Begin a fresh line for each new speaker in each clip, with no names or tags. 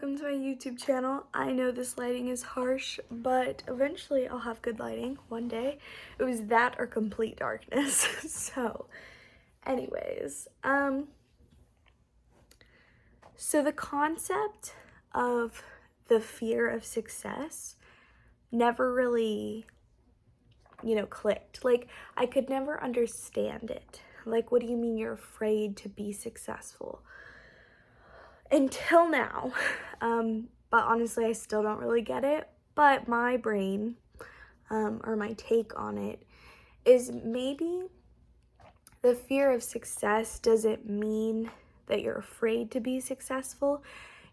welcome to my YouTube channel. I know this lighting is harsh, but eventually I'll have good lighting one day. It was that or complete darkness. So, anyways, so the concept of the fear of success never really, clicked. Like, I could never understand it. Like, what do you mean you're afraid to be successful? Until now. But honestly, I still don't really get it. But my brain, or my take on it, is maybe the fear of success doesn't mean that you're afraid to be successful.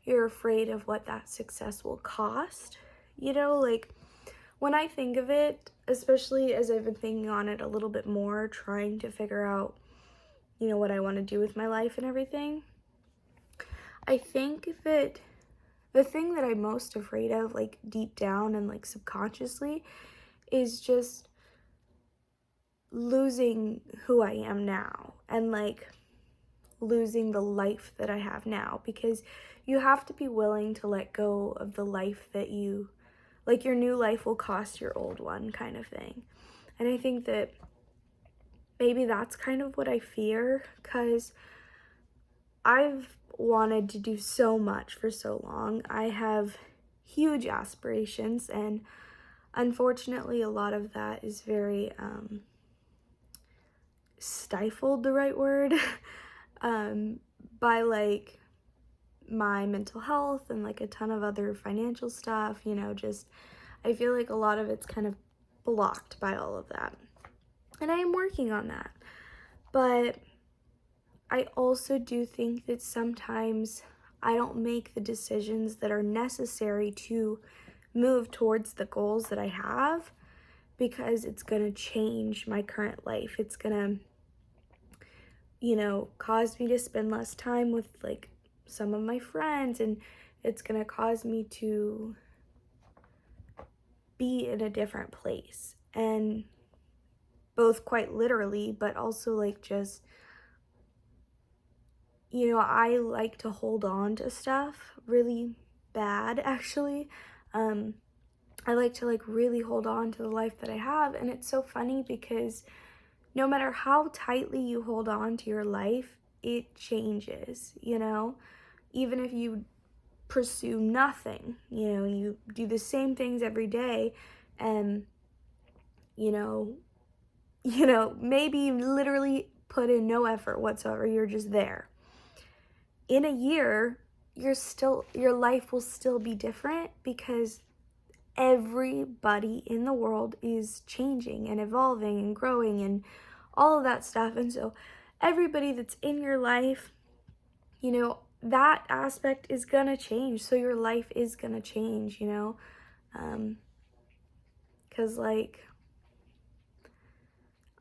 You're afraid of what that success will cost. Like when I think of it, especially as I've been thinking on it a little bit more, trying to figure out, what I want to do with my life and everything, I think that the thing that I'm most afraid of, like deep down and like subconsciously, is just losing who I am now and like losing the life that I have now, because you have to be willing to let go of the life that your new life will cost your old one kind of thing. And I think that maybe that's kind of what I fear, because I've wanted to do so much for so long. I have huge aspirations, and unfortunately a lot of that is very stifled, the right word, by like my mental health and like a ton of other financial stuff. Just I feel like a lot of it's kind of blocked by all of that, and I am working on that. But I also do think that sometimes I don't make the decisions that are necessary to move towards the goals that I have, because it's going to change my current life. It's going to, cause me to spend less time with like some of my friends, and it's going to cause me to be in a different place. And both quite literally, but also like just, I like to hold on to stuff really bad, actually. I like to like really hold on to the life that I have. And it's so funny because no matter how tightly you hold on to your life, it changes, even if you pursue nothing, you do the same things every day, and you know maybe literally put in no effort whatsoever, you're just there. In a year, your life will still be different, because everybody in the world is changing and evolving and growing and all of that stuff. And so everybody that's in your life, that aspect is gonna change. So your life is gonna change, because like,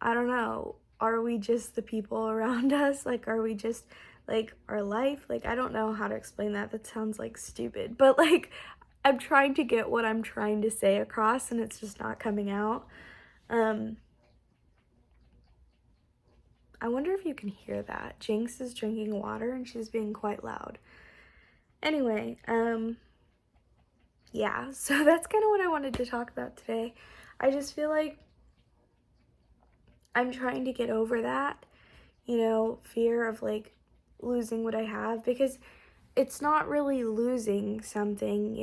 I don't know, are we just the people around us? Like, are we just like our life? Like, I don't know how to explain that. That sounds like stupid, but like, I'm trying to get what I'm trying to say across, and it's just not coming out. I wonder if you can hear that. Jinx is drinking water and she's being quite loud. Anyway, yeah, so that's kind of what I wanted to talk about today. I just feel like I'm trying to get over that, fear of like losing what I have, because it's not really losing something,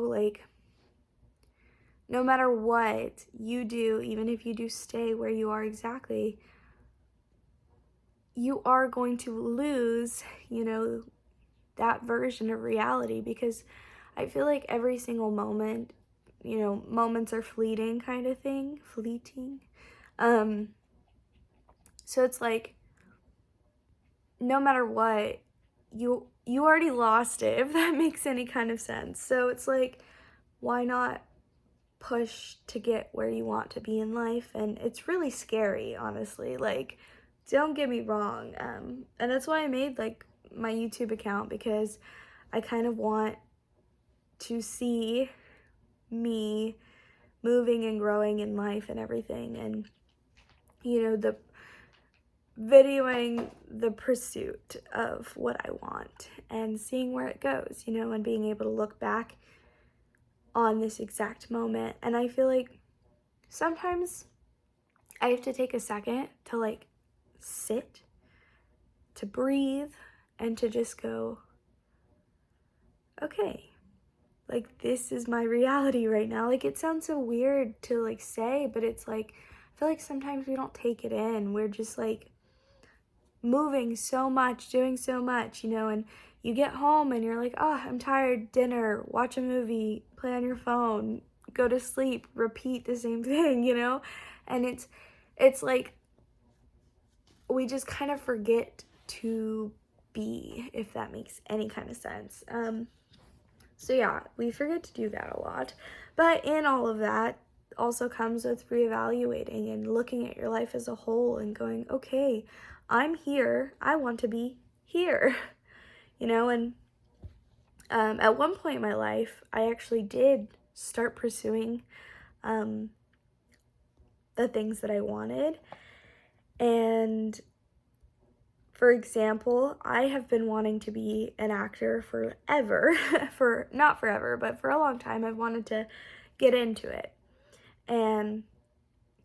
like no matter what you do, even if you do stay where you are exactly, you are going to lose, that version of reality, because I feel like every single moment, moments are fleeting kind of thing, fleeting. So it's like, no matter what, you already lost it, if that makes any kind of sense. So it's like, why not push to get where you want to be in life? And it's really scary, honestly. Like, don't get me wrong. And that's why I made like my YouTube account, because I kind of want to see me moving and growing in life and everything. And the videoing the pursuit of what I want and seeing where it goes, you know, and being able to look back on this exact moment. And I feel like sometimes I have to take a second to like sit, to breathe, and to just go, okay, like this is my reality right now. Like it sounds so weird to like say, but it's like, I feel like sometimes we don't take it in. We're just like moving so much, doing so much, you know, and you get home and you're like, oh, I'm tired, dinner, watch a movie, play on your phone, go to sleep, repeat the same thing, you know? And it's like we just kind of forget to be, if that makes any kind of sense. So yeah, we forget to do that a lot. But in all of that also comes with reevaluating and looking at your life as a whole and going, okay, I'm here. I want to be here. You know, and at one point in my life, I actually did start pursuing the things that I wanted. And for example, I have been wanting to be an actor forever, for not forever, but for a long time. I've wanted to get into it. And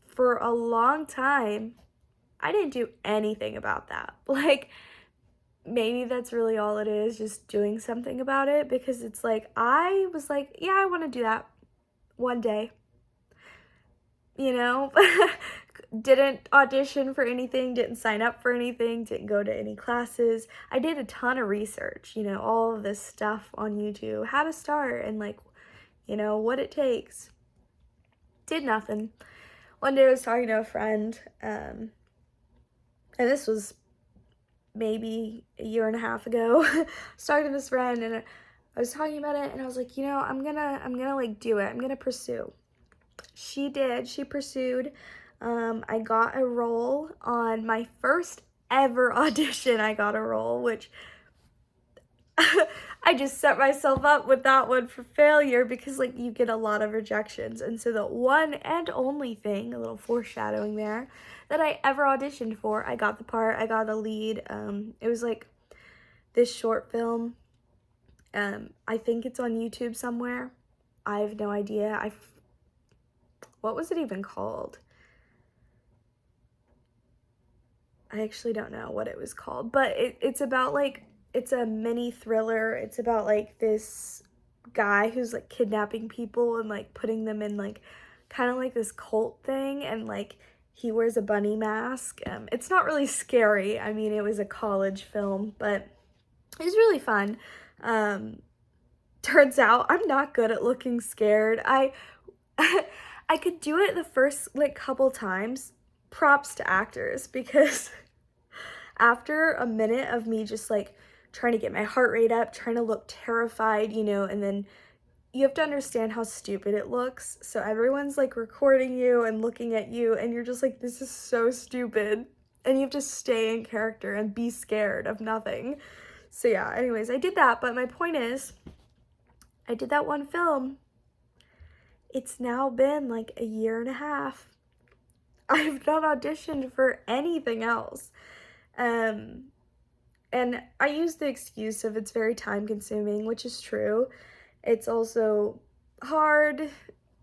for a long time, I didn't do anything about that. Like, maybe that's really all it is, just doing something about it, because it's like, I was like, yeah, I want to do that one day. You know, didn't audition for anything, didn't sign up for anything, didn't go to any classes. I did a ton of research, you know, all of this stuff on YouTube, how to start and like, you know, what it takes. Did nothing. One day I was talking to a friend, and this was maybe a year and a half ago. I was talking to this friend and I was talking about it and I was like, you know, I'm gonna like do it. I'm gonna pursue. She did. She pursued. I got a role on my first ever audition. I got a role, which I just set myself up with that one for failure because like you get a lot of rejections. And so the one and only thing, a little foreshadowing there, that I ever auditioned for, I got the part. I got a lead. It was like this short film. I think it's on YouTube somewhere. I have no idea. What was it even called? I actually don't know what it was called, but it's about like, it's a mini thriller. It's about like this guy who's like kidnapping people and like putting them in like kind of like this cult thing, and like he wears a bunny mask. It's not really scary. I mean, it was a college film, but it was really fun. Turns out I'm not good at looking scared. I could do it the first like couple times. Props to actors, because after a minute of me just like trying to get my heart rate up, trying to look terrified, you know, and then you have to understand how stupid it looks. So everyone's like recording you and looking at you and you're just like, this is so stupid. And you have to stay in character and be scared of nothing. So yeah, anyways, I did that. But my point is, I did that one film. It's now been like a year and a half. I've not auditioned for anything else. And I use the excuse of it's very time consuming, which is true. It's also hard,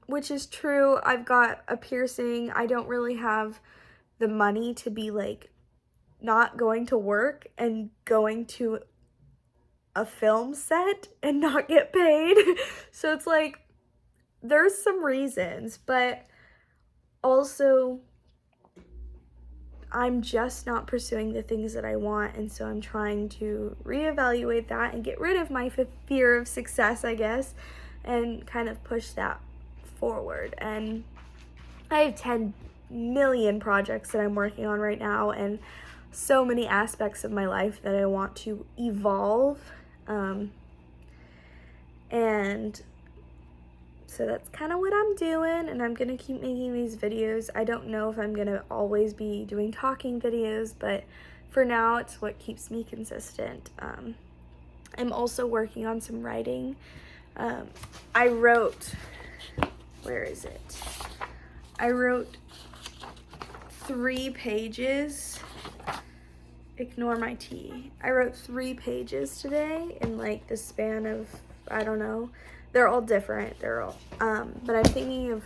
which is true. I've got a piercing. I don't really have the money to be like not going to work and going to a film set and not get paid. So it's like, there's some reasons, but also I'm just not pursuing the things that I want, and so I'm trying to reevaluate that and get rid of my fear of success, I guess, and kind of push that forward. And I have 10 million projects that I'm working on right now, and so many aspects of my life that I want to evolve. And so that's kind of what I'm doing, and I'm gonna keep making these videos. I don't know if I'm gonna always be doing talking videos, but for now it's what keeps me consistent. I'm also working on some writing. I wrote, where is it? I wrote 3 pages ignore my tea. I wrote 3 pages today in like the span of, I don't know. They're all different. They're all, but I'm thinking of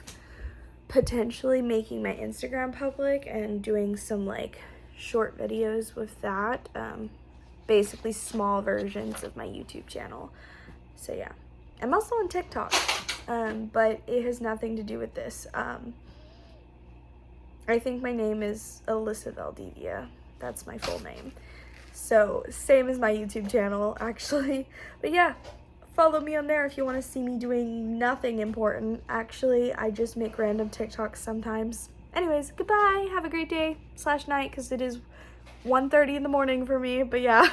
potentially making my Instagram public and doing some like short videos with that. Basically small versions of my YouTube channel. So yeah, I'm also on TikTok, but it has nothing to do with this. I think my name is Alyssa Valdivia. That's my full name. So same as my YouTube channel, actually. But yeah, follow me on there if you want to see me doing nothing important. Actually, I just make random TikToks sometimes. Anyways, goodbye. Have a great day / night, because it is 1:30 in the morning for me. But yeah.